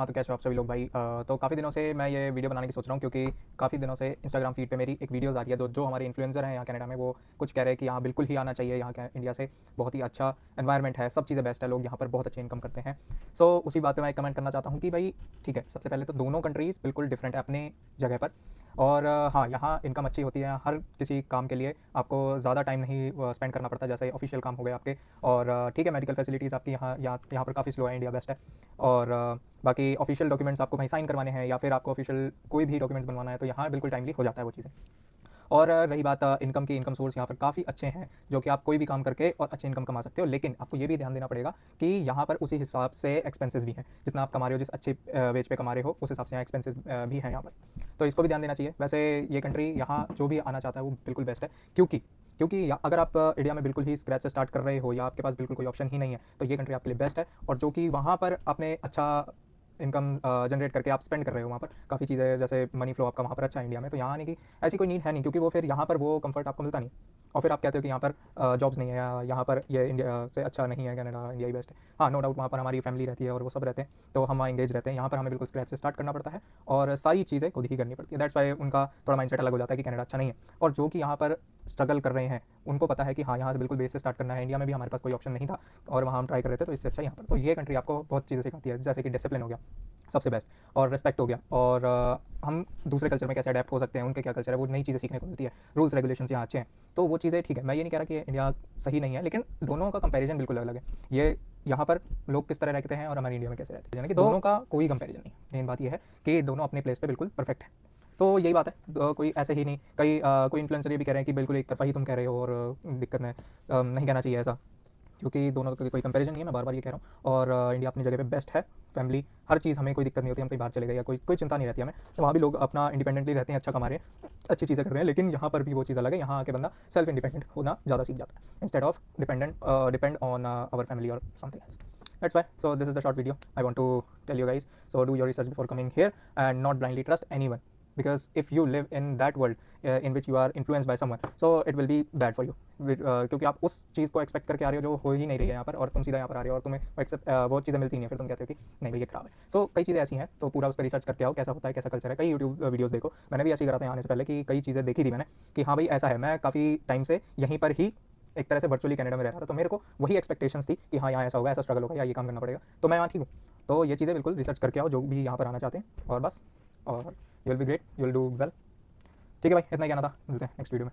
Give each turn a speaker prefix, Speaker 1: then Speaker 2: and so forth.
Speaker 1: हाँ, तो कैसे हो आप सभी लोग भाई। तो काफ़ी दिनों से मैं ये वीडियो बनाने की सोच रहा हूँ, क्योंकि काफ़ी दिनों से इंस्टाग्राम फीड पे मेरी एक वीडियोज़ आ रही है। जो हमारे इन्फ्लुएंसर हैं यहाँ कनाडा में, वो कुछ कह रहे हैं कि यहाँ बिल्कुल ही आना चाहिए, यहाँ इंडिया से बहुत ही अच्छा एनवायरनमेंट है, सब चीज़ें बेस्ट है, लोग यहाँ पर बहुत अच्छे इनकम करते हैं। सो उसी बात पे मैं एक कमेंट करना चाहता हूँ कि भाई ठीक है, सबसे पहले तो दोनों कंट्रीज़ बिल्कुल डिफरेंट है अपने जगह पर। और हाँ, यहाँ इनकम अच्छी होती है, हर किसी काम के लिए आपको ज़्यादा टाइम नहीं स्पेंड करना पड़ता, जैसे ऑफिशियल काम हो गए आपके। और ठीक है, मेडिकल फैसिलिटीज़ आपकी यहाँ पर काफ़ी स्लो है, इंडिया बेस्ट है। और बाकी ऑफिशियल डॉक्यूमेंट्स आपको कहीं साइन करवाने हैं या फिर आपको ऑफिशियल कोई भी डॉक्यूमेंट्स बनवाना है, तो यहाँ बिल्कुल टाइमली हो जाता है वो चीज़ें। और रही बात इनकम की, इनकम सोर्स यहाँ पर काफ़ी अच्छे हैं, जो कि आप कोई भी काम करके और अच्छी इनकम कमा सकते हो। लेकिन आपको ये भी ध्यान देना पड़ेगा कि यहाँ पर उसी हिसाब से एक्सपेंसेस भी हैं, जितना आप कमा रहे हो, जिस अच्छे वेज पे कमा रहे हो, उस हिसाब से यहाँ एक्सपेंसेस भी हैं यहाँ पर। तो इसको भी ध्यान देना चाहिए। वैसे ये कंट्री, यहाँ जो भी आना चाहता है वो बिल्कुल बेस्ट है, क्योंकि अगर आप इंडिया में बिल्कुल ही स्क्रैच से स्टार्ट कर रहे हो या आपके पास बिल्कुल कोई ऑप्शन ही नहीं है, तो ये कंट्री आपके लिए बेस्ट है। और जो कि वहाँ पर आपने अच्छा इनकम जनरेट करके आप स्पेंड कर रहे हो, वहाँ पर काफ़ी चीज़ें, जैसे मनी फ्लो आपका वहाँ पर अच्छा है इंडिया में, तो यहाँ आने की ऐसी कोई नीड है नहीं, क्योंकि वो फिर यहाँ पर वो कंफर्ट आपको मिलता नहीं। और फिर आप कहते हो कि यहाँ पर जॉब्स नहीं है या यहाँ पर ये इंडिया से अच्छा नहीं है, कनाडा, इंडिया ही बेस्ट है। हाँ, नो डाउट, वहाँ पर हमारी फैमिली रहती है और वो सब रहते हैं, तो हम वहाँ इंगेज रहते हैं। यहाँ पर हमें बिल्कुल स्क्रैच से स्टार्ट करना पड़ता है और सारी चीज़ें खुद ही करनी पड़ती है। दैट्स वाई उनका थोड़ा माइंडसेट अलग हो जाता है कि कनाडा अच्छा नहीं है। और जो कि यहाँ पर स्ट्रगल कर रहे हैं, उनको पता है कि हाँ, यहाँ से बिल्कुल बेस से स्टार्ट करना है। इंडिया में भी हमारे पास कोई ऑप्शन नहीं था और वहाँ हम ट्राई कर रहे थे, तो इससे अच्छा यहाँ पर। तो ये कंट्री आपको बहुत चीज़ें सिखाती है, जैसे कि डिसिप्लिन हो गया सबसे बेस्ट, और रिस्पेक्ट हो गया। और हम दूसरे कल्चर में कैसे अडेप्ट हो सकते हैं, उनके क्या कल्चर है, वो नई चीज़ें सीखने को मिलती है। रूल्स रेगुलेशंस यहाँ अच्छे हैं, तो वो चीज़ें ठीक है। मैं ये नहीं कह रहा कि इंडिया सही नहीं है, लेकिन दोनों का कंपैरिजन बिल्कुल अलग है। ये यहाँ पर लोग किस तरह रहते हैं और हमारे इंडिया में कैसे रहते हैं, यानी कि दोनों का कोई कंपैरिजन नहीं। मेन बात यह है कि दोनों अपने प्लेस पे बिल्कुल परफेक्ट है। तो यही बात है, कोई ऐसे ही नहीं। कोई इन्फ्लुएंसर ये भी कह रहे हैं कि बिल्कुल एक तरफा ही तुम कह रहे हो, और दिक्कत नहीं कहना चाहिए ऐसा, क्योंकि दोनों का कोई कंपैरिजन नहीं है। मैं बार बार ये कह रहा हूँ। और इंडिया अपनी जगह पे बेस्ट है। फैमिली, हर चीज़, हमें कोई दिक्कत नहीं होती, हम कहीं बाहर चले गए या कोई चिंता नहीं रहती हमें। तो वहाँ भी लोग अपना इंडिपेंडेंटली रहते हैं, अच्छा कमा रहे हैं, अच्छी चीज़ें कर रहे हैं। लेकिन यहाँ पर भी वो चीज़ अलग है, यहाँ आके बंदा सेल्फ इंडिपेंडेंट होना ज़्यादा सीख जाता है, instead of depend on our family और something else. That's why. So this is the short video I want to tell you guys. So do your research before coming here and not blindly trust anyone. Because if you live in that world in which you are influenced by someone, so it will be bad for you. क्योंकि आप उस चीज़ को expect करके आ रहे हो जो हो ही नहीं रही है यहाँ पर, और तुम सीधा यहाँ पर आ रहे हो और तुम्हें वो चीज़ें मिलती नहीं है, फिर तुम कहते हो कि नहीं भाई ये खराब है। सो कई चीज़ें ऐसी हैं, तो पूरा उस पर रिसर्च करके आओ, कैसा होता है, कैसा कल्चर है। कई यूट्यूब वीडियोज़ देखो, मैंने भी ऐसे ही करा था यहाँ आने से पहले, कि कई चीज़ें देखी थी मैंने कि हाँ भाई ऐसा है। मैं काफ़ी टाइम से यहीं पर ही एक तरह से वर्चुअली कनाडा में रह रहा था, तो मेरे को वही एक्सपेक्टेशंस थी कि हाँ यहाँ ऐसा होगा, ऐसा स्ट्रगल होगा, या ये काम करना पड़ेगा, तो मैं यहाँ ठीक हूँ। तो ये चीज़ें बिल्कुल रिसर्च करके आओ, जो भी यहाँ पर आना चाहते हैं, और बस, और you will be great, you will do well. ठीक है भाई, इतना ही कहना था, मिलते हैं नेक्स्ट वीडियो में।